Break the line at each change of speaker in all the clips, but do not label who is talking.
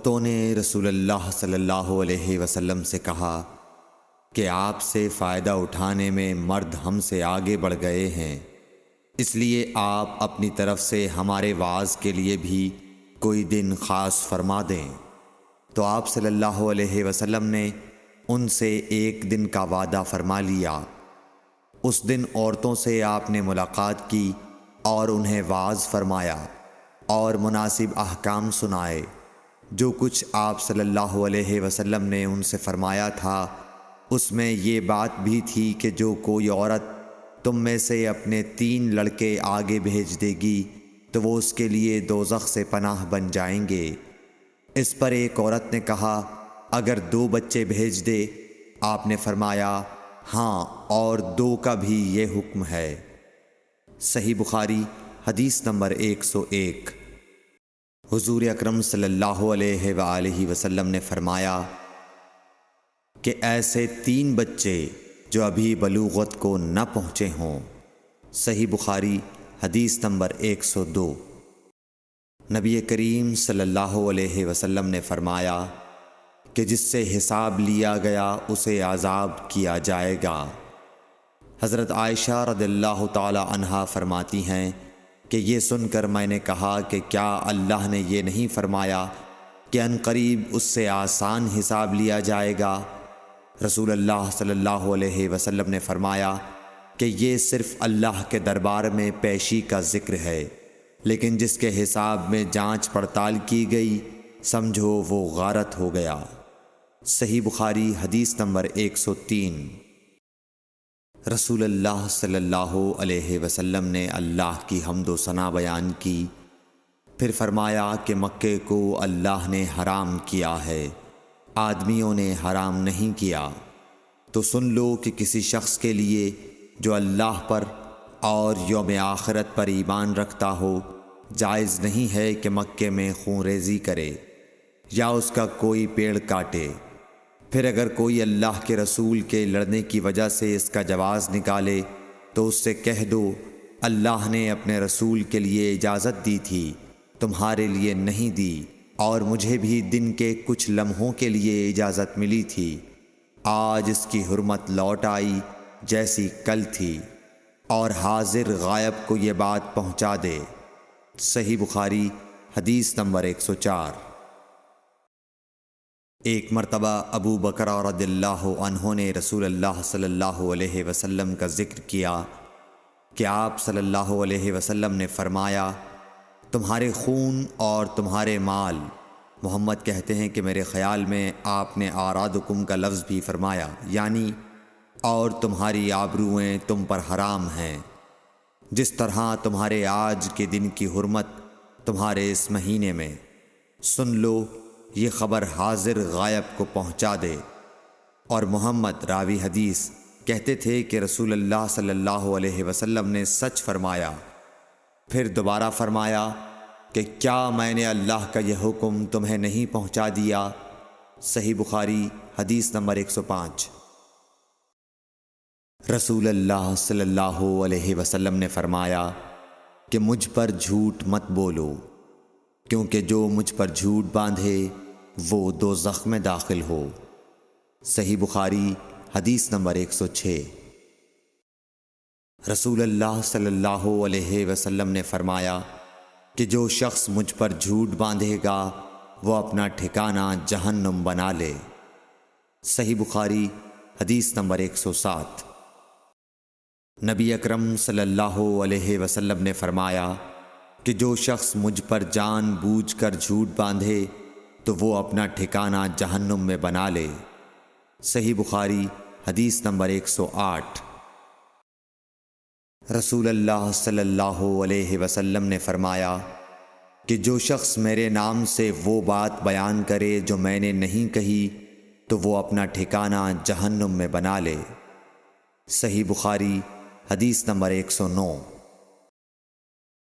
عورتوں نے رسول اللہ صلی اللہ علیہ وسلم سے کہا کہ آپ سے فائدہ اٹھانے میں مرد ہم سے آگے بڑھ گئے ہیں، اس لیے آپ اپنی طرف سے ہمارے وعظ کے لیے بھی کوئی دن خاص فرما دیں۔ تو آپ صلی اللہ علیہ وسلم نے ان سے ایک دن کا وعدہ فرما لیا۔ اس دن عورتوں سے آپ نے ملاقات کی اور انہیں وعظ فرمایا اور مناسب احکام سنائے۔ جو کچھ آپ صلی اللہ علیہ وسلم نے ان سے فرمایا تھا اس میں یہ بات بھی تھی کہ جو کوئی عورت تم میں سے اپنے 3 لڑکے آگے بھیج دے گی تو وہ اس کے لیے دوزخ سے پناہ بن جائیں گے۔ اس پر ایک عورت نے کہا اگر 2 بچے بھیج دے؟ آپ نے فرمایا ہاں، اور 2 کا بھی یہ حکم ہے۔ صحیح بخاری حدیث نمبر 101۔ حضور اکرم صلی اللہ علیہ وآلہ وسلم نے فرمایا کہ ایسے 3 بچے جو ابھی بلوغت کو نہ پہنچے ہوں۔ صحیح بخاری حدیث نمبر 102۔ نبی کریم صلی اللہ علیہ وسلم نے فرمایا کہ جس سے حساب لیا گیا اسے عذاب کیا جائے گا۔ حضرت عائشہ رضی اللہ تعالی عنہا فرماتی ہیں کہ یہ سن کر میں نے کہا کہ کیا اللہ نے یہ نہیں فرمایا کہ عنقریب اس سے آسان حساب لیا جائے گا؟ رسول اللہ صلی اللہ علیہ وسلم نے فرمایا کہ یہ صرف اللہ کے دربار میں پیشی کا ذکر ہے، لیکن جس کے حساب میں جانچ پڑتال کی گئی سمجھو وہ غارت ہو گیا۔ صحیح بخاری حدیث نمبر 103۔ رسول اللہ صلی اللہ علیہ وسلم نے اللہ کی حمد و ثنا بیان کی، پھر فرمایا کہ مکے کو اللہ نے حرام کیا ہے، آدمیوں نے حرام نہیں کیا۔ تو سن لو کہ کسی شخص کے لیے جو اللہ پر اور یوم آخرت پر ایمان رکھتا ہو جائز نہیں ہے کہ مکے میں خون ریزی کرے یا اس کا کوئی پیڑ کاٹے۔ پھر اگر کوئی اللہ کے رسول کے لڑنے کی وجہ سے اس کا جواز نکالے تو اس سے کہہ دو اللہ نے اپنے رسول کے لیے اجازت دی تھی، تمہارے لیے نہیں دی، اور مجھے بھی دن کے کچھ لمحوں کے لیے اجازت ملی تھی، آج اس کی حرمت لوٹ آئی جیسی کل تھی، اور حاضر غائب کو یہ بات پہنچا دے۔ صحیح بخاری حدیث نمبر 104۔ ایک مرتبہ ابو بکر رضی اللہ عنہ نے رسول اللہ صلی اللہ علیہ وسلم کا ذکر کیا کہ آپ صلی اللہ علیہ وسلم نے فرمایا تمہارے خون اور تمہارے مال۔ محمد کہتے ہیں کہ میرے خیال میں آپ نے اعراضکم کا لفظ بھی فرمایا، یعنی اور تمہاری آبروئیں تم پر حرام ہیں، جس طرح تمہارے آج کے دن کی حرمت تمہارے اس مہینے میں۔ سن لو یہ خبر حاضر غائب کو پہنچا دے۔ اور محمد راوی حدیث کہتے تھے کہ رسول اللہ صلی اللہ علیہ وسلم نے سچ فرمایا۔ پھر دوبارہ فرمایا کہ کیا میں نے اللہ کا یہ حکم تمہیں نہیں پہنچا دیا؟ صحیح بخاری حدیث نمبر 105۔ رسول اللہ صلی اللہ علیہ وسلم نے فرمایا کہ مجھ پر جھوٹ مت بولو، کیونکہ جو مجھ پر جھوٹ باندھے وہ دوزخ میں داخل ہو۔ صحیح بخاری حدیث نمبر 106۔ رسول اللہ صلی اللہ علیہ وسلم نے فرمایا کہ جو شخص مجھ پر جھوٹ باندھے گا وہ اپنا ٹھکانہ جہنم بنا لے۔ صحیح بخاری حدیث نمبر 107۔ نبی اکرم صلی اللہ علیہ وسلم نے فرمایا کہ جو شخص مجھ پر جان بوجھ کر جھوٹ باندھے تو وہ اپنا ٹھکانہ جہنم میں بنا لے۔ صحیح بخاری حدیث نمبر 108۔ رسول اللہ صلی اللہ علیہ وسلم نے فرمایا کہ جو شخص میرے نام سے وہ بات بیان کرے جو میں نے نہیں کہی تو وہ اپنا ٹھکانہ جہنم میں بنا لے۔ صحیح بخاری حدیث نمبر 109۔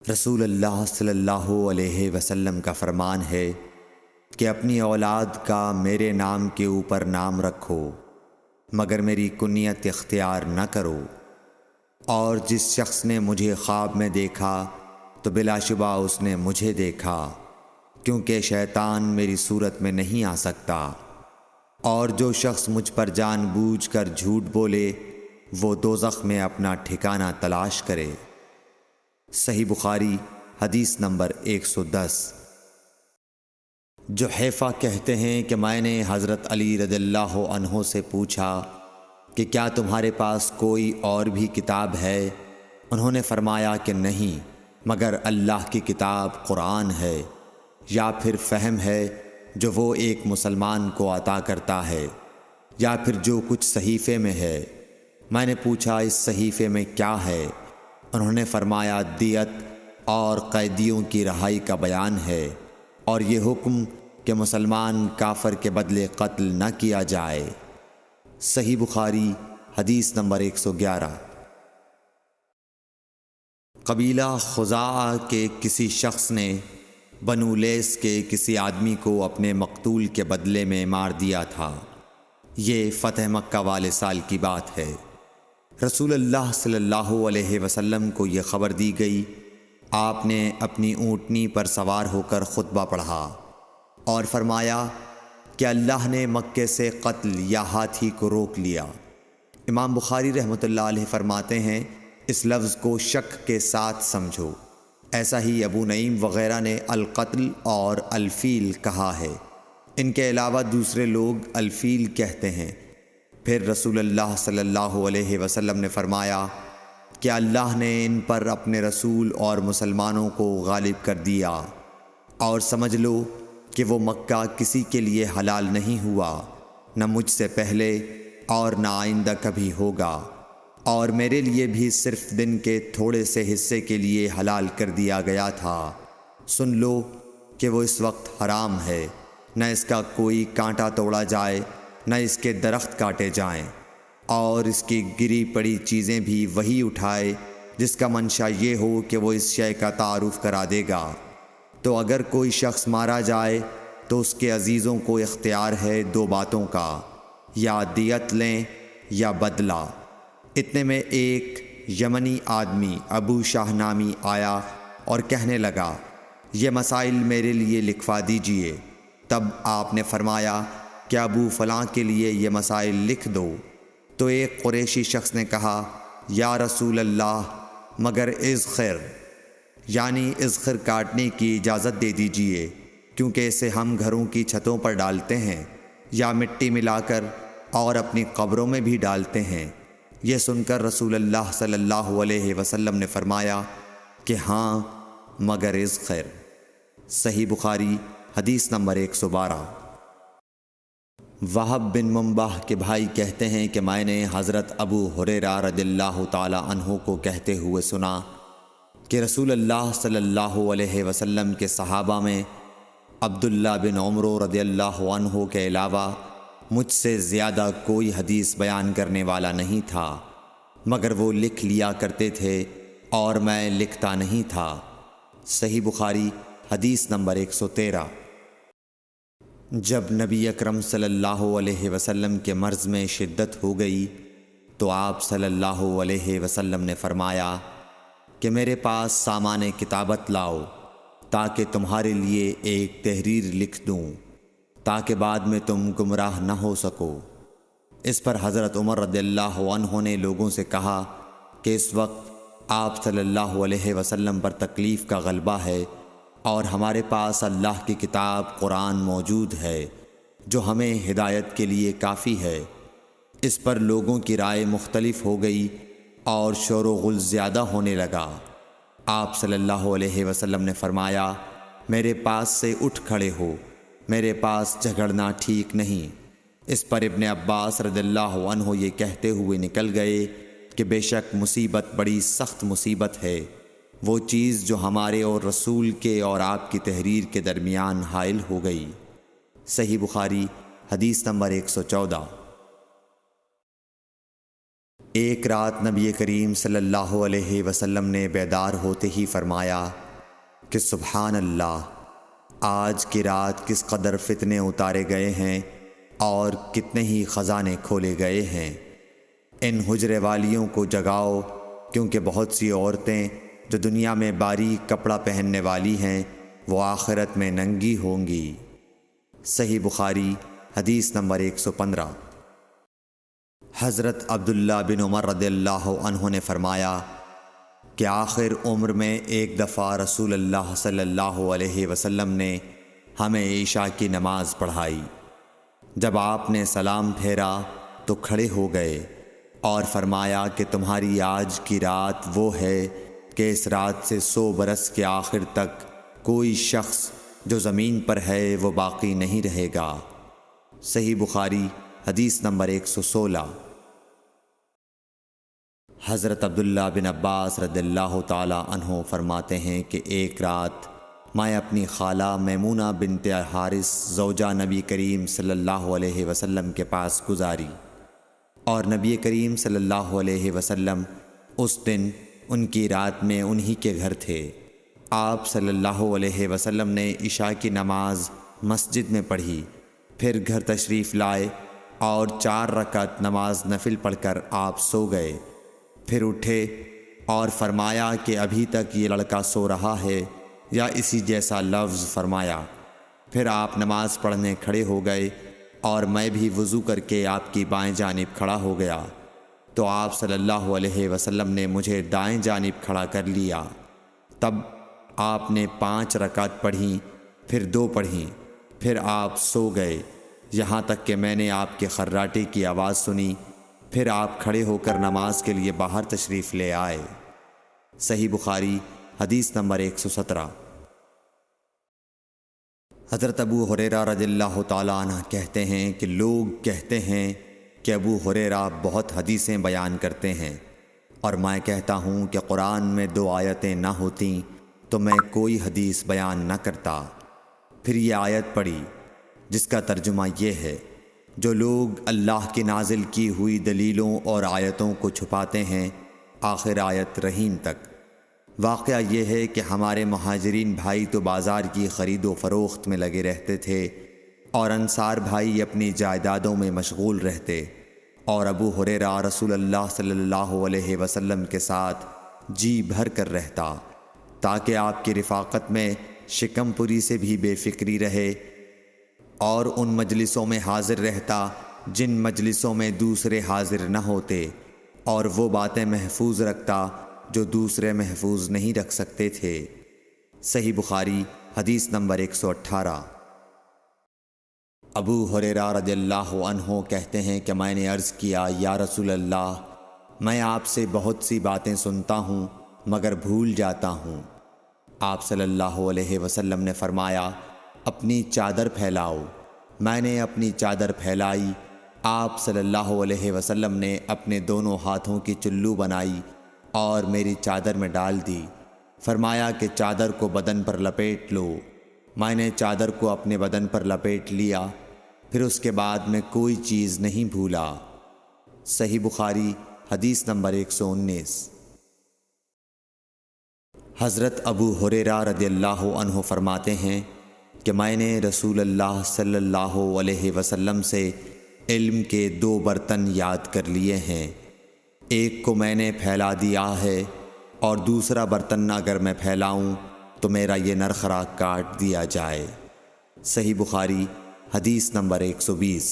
رسول اللہ صلی اللہ علیہ وسلم کا فرمان ہے کہ اپنی اولاد کا میرے نام کے اوپر نام رکھو مگر میری کنیت اختیار نہ کرو، اور جس شخص نے مجھے خواب میں دیکھا تو بلا شبہ اس نے مجھے دیکھا، کیونکہ شیطان میری صورت میں نہیں آ سکتا، اور جو شخص مجھ پر جان بوجھ کر جھوٹ بولے وہ دوزخ میں اپنا ٹھکانہ تلاش کرے۔ صحیح بخاری حدیث نمبر 110۔ جحیفہ کہتے ہیں کہ میں نے حضرت علی رضی اللہ عنہ سے پوچھا کہ کیا تمہارے پاس کوئی اور بھی کتاب ہے؟ انہوں نے فرمایا کہ نہیں، مگر اللہ کی کتاب قرآن ہے، یا پھر فہم ہے جو وہ ایک مسلمان کو عطا کرتا ہے، یا پھر جو کچھ صحیفے میں ہے۔ میں نے پوچھا اس صحیفے میں کیا ہے؟ انہوں نے فرمایا دیت اور قیدیوں کی رہائی کا بیان ہے، اور یہ حکم کہ مسلمان کافر کے بدلے قتل نہ کیا جائے۔ صحیح بخاری حدیث نمبر 111۔ قبیلہ خزاعہ کے کسی شخص نے بنو لیس کے کسی آدمی کو اپنے مقتول کے بدلے میں مار دیا تھا۔ یہ فتح مکہ والے سال کی بات ہے۔ رسول اللہ صلی اللہ علیہ وسلم کو یہ خبر دی گئی۔ آپ نے اپنی اونٹنی پر سوار ہو کر خطبہ پڑھا اور فرمایا کہ اللہ نے مکے سے قتل یا ہاتھی کو روک لیا۔ امام بخاری رحمۃ اللہ علیہ فرماتے ہیں اس لفظ کو شک کے ساتھ سمجھو۔ ایسا ہی ابو نعیم وغیرہ نے القتل اور الفیل کہا ہے۔ ان کے علاوہ دوسرے لوگ الفیل کہتے ہیں۔ پھر رسول اللہ صلی اللہ علیہ وسلم نے فرمایا کہ اللہ نے ان پر اپنے رسول اور مسلمانوں کو غالب کر دیا، اور سمجھ لو کہ وہ مکہ کسی کے لیے حلال نہیں ہوا، نہ مجھ سے پہلے اور نہ آئندہ کبھی ہوگا، اور میرے لیے بھی صرف دن کے تھوڑے سے حصے کے لیے حلال کر دیا گیا تھا۔ سن لو کہ وہ اس وقت حرام ہے، نہ اس کا کوئی کانٹا توڑا جائے، نہ اس کے درخت کاٹے جائیں، اور اس کی گری پڑی چیزیں بھی وہی اٹھائے جس کا منشا یہ ہو کہ وہ اس شے کا تعارف کرا دے گا۔ تو اگر کوئی شخص مارا جائے تو اس کے عزیزوں کو اختیار ہے دو باتوں کا، یا دیت لیں یا بدلہ۔ اتنے میں ایک یمنی آدمی ابو شاہ نامی آیا اور کہنے لگا یہ مسائل میرے لیے لکھوا دیجئے۔ تب آپ نے فرمایا کہ ابو فلاں کے لیے یہ مسائل لکھ دو۔ تو ایک قریشی شخص نے کہا یا رسول اللہ مگر اذخر، یعنی اذخر کاٹنے کی اجازت دے دیجئے، کیونکہ اسے ہم گھروں کی چھتوں پر ڈالتے ہیں، یا مٹی ملا کر اور اپنی قبروں میں بھی ڈالتے ہیں۔ یہ سن کر رسول اللہ صلی اللہ علیہ وسلم نے فرمایا کہ ہاں مگر اذخر۔ صحیح بخاری حدیث نمبر 112۔ وہب بن منبح کے بھائی کہتے ہیں کہ میں نے حضرت ابو ہریرہ رضی اللہ تعالی عنہ کو کہتے ہوئے سنا کہ رسول اللہ صلی اللہ علیہ وسلم کے صحابہ میں عبداللہ بن عمر رضی اللہ عنہ کے علاوہ مجھ سے زیادہ کوئی حدیث بیان کرنے والا نہیں تھا، مگر وہ لکھ لیا کرتے تھے اور میں لکھتا نہیں تھا۔ صحیح بخاری حدیث نمبر 113۔ جب نبی اکرم صلی اللہ علیہ وسلم کے مرض میں شدت ہو گئی تو آپ صلی اللہ علیہ وسلم نے فرمایا کہ میرے پاس سامان کتابت لاؤ تاکہ تمہارے لیے ایک تحریر لکھ دوں، تاکہ بعد میں تم گمراہ نہ ہو سکو۔ اس پر حضرت عمر رضی اللہ عنہ نے لوگوں سے کہا کہ اس وقت آپ صلی اللہ علیہ وسلم پر تکلیف کا غلبہ ہے، اور ہمارے پاس اللہ کی کتاب قرآن موجود ہے جو ہمیں ہدایت کے لیے کافی ہے۔ اس پر لوگوں کی رائے مختلف ہو گئی اور شور و غل زیادہ ہونے لگا۔ آپ صلی اللہ علیہ وسلم نے فرمایا میرے پاس سے اٹھ کھڑے ہو، میرے پاس جھگڑنا ٹھیک نہیں۔ اس پر ابن عباس رضی اللہ عنہ یہ کہتے ہوئے نکل گئے کہ بے شک مصیبت بڑی سخت مصیبت ہے، وہ چیز جو ہمارے اور رسول کے اور آپ کی تحریر کے درمیان حائل ہو گئی۔ صحیح بخاری حدیث نمبر 114۔ ایک رات نبی کریم صلی اللہ علیہ وسلم نے بیدار ہوتے ہی فرمایا کہ سبحان اللہ، آج کی رات کس قدر فتنے اتارے گئے ہیں اور کتنے ہی خزانے کھولے گئے ہیں۔ ان حجرے والیوں کو جگاؤ، کیونکہ بہت سی عورتیں جو دنیا میں باریک کپڑا پہننے والی ہیں وہ آخرت میں ننگی ہوں گی۔ صحیح بخاری حدیث نمبر 115۔ حضرت عبداللہ بن عمر رضی اللہ عنہ نے فرمایا کہ آخر عمر میں ایک دفعہ رسول اللہ صلی اللہ علیہ وسلم نے ہمیں عشاء کی نماز پڑھائی۔ جب آپ نے سلام پھیرا تو کھڑے ہو گئے اور فرمایا کہ تمہاری آج کی رات وہ ہے کہ اس رات سے 100 برس کے آخر تک کوئی شخص جو زمین پر ہے وہ باقی نہیں رہے گا۔ صحیح بخاری حدیث نمبر 116۔ حضرت عبداللہ بن عباس رضی اللہ تعالی عنہ فرماتے ہیں کہ ایک رات میں اپنی خالہ میمونہ بنت حارث زوجہ نبی کریم صلی اللہ علیہ وسلم کے پاس گزاری، اور نبی کریم صلی اللہ علیہ وسلم اس دن ان کی رات میں انہی کے گھر تھے۔ آپ صلی اللہ علیہ وسلم نے عشاء کی نماز مسجد میں پڑھی، پھر گھر تشریف لائے اور 4 رکعت نماز نفل پڑھ کر آپ سو گئے۔ پھر اٹھے اور فرمایا کہ ابھی تک یہ لڑکا سو رہا ہے یا اسی جیسا لفظ فرمایا۔ پھر آپ نماز پڑھنے کھڑے ہو گئے اور میں بھی وضو کر کے آپ کی بائیں جانب کھڑا ہو گیا، تو آپ صلی اللہ علیہ وسلم نے مجھے دائیں جانب کھڑا کر لیا۔ تب آپ نے 5 رکعت پڑھیں، پھر 2 پڑھیں، پھر آپ سو گئے یہاں تک کہ میں نے آپ کے خراٹے کی آواز سنی۔ پھر آپ کھڑے ہو کر نماز کے لیے باہر تشریف لے آئے۔ صحیح بخاری حدیث نمبر 117۔ حضرت ابو ہریرہ رضی اللہ تعالیٰ عنہ کہتے ہیں کہ لوگ کہتے ہیں کہ ابو ہریرہ بہت حدیثیں بیان کرتے ہیں، اور میں کہتا ہوں کہ قرآن میں 2 آیتیں نہ ہوتیں تو میں کوئی حدیث بیان نہ کرتا۔ پھر یہ آیت پڑھی جس کا ترجمہ یہ ہے، جو لوگ اللہ کی نازل کی ہوئی دلیلوں اور آیتوں کو چھپاتے ہیں، آخر آیت رحیم تک۔ واقعہ یہ ہے کہ ہمارے مہاجرین بھائی تو بازار کی خرید و فروخت میں لگے رہتے تھے، اور انصار بھائی اپنی جائیدادوں میں مشغول رہتے، اور ابو ہریرہ رسول اللہ صلی اللہ علیہ وسلم کے ساتھ جی بھر کر رہتا، تاکہ آپ کی رفاقت میں شکم پوری سے بھی بے فکری رہے، اور ان مجلسوں میں حاضر رہتا جن مجلسوں میں دوسرے حاضر نہ ہوتے، اور وہ باتیں محفوظ رکھتا جو دوسرے محفوظ نہیں رکھ سکتے تھے۔ صحیح بخاری حدیث نمبر 118۔ ابو ہریرہ رضی اللہ عنہ کہتے ہیں کہ میں نے عرض کیا، یا رسول اللہ، میں آپ سے بہت سی باتیں سنتا ہوں مگر بھول جاتا ہوں۔ آپ صلی اللہ علیہ وسلم نے فرمایا، اپنی چادر پھیلاؤ۔ میں نے اپنی چادر پھیلائی۔ آپ صلی اللہ علیہ وسلم نے اپنے دونوں ہاتھوں کی چلو بنائی اور میری چادر میں ڈال دی۔ فرمایا کہ چادر کو بدن پر لپیٹ لو۔ میں نے چادر کو اپنے بدن پر لپیٹ لیا، پھر اس کے بعد میں کوئی چیز نہیں بھولا۔ صحیح بخاری حدیث نمبر 119۔ حضرت ابو ہریرہ رضی اللہ عنہ فرماتے ہیں کہ میں نے رسول اللہ صلی اللہ علیہ وسلم سے علم کے 2 برتن یاد کر لیے ہیں، ایک کو میں نے پھیلا دیا ہے، اور دوسرا برتن اگر میں پھیلاؤں تو میرا یہ نرخراک کاٹ دیا جائے۔ صحیح بخاری حدیث نمبر 120۔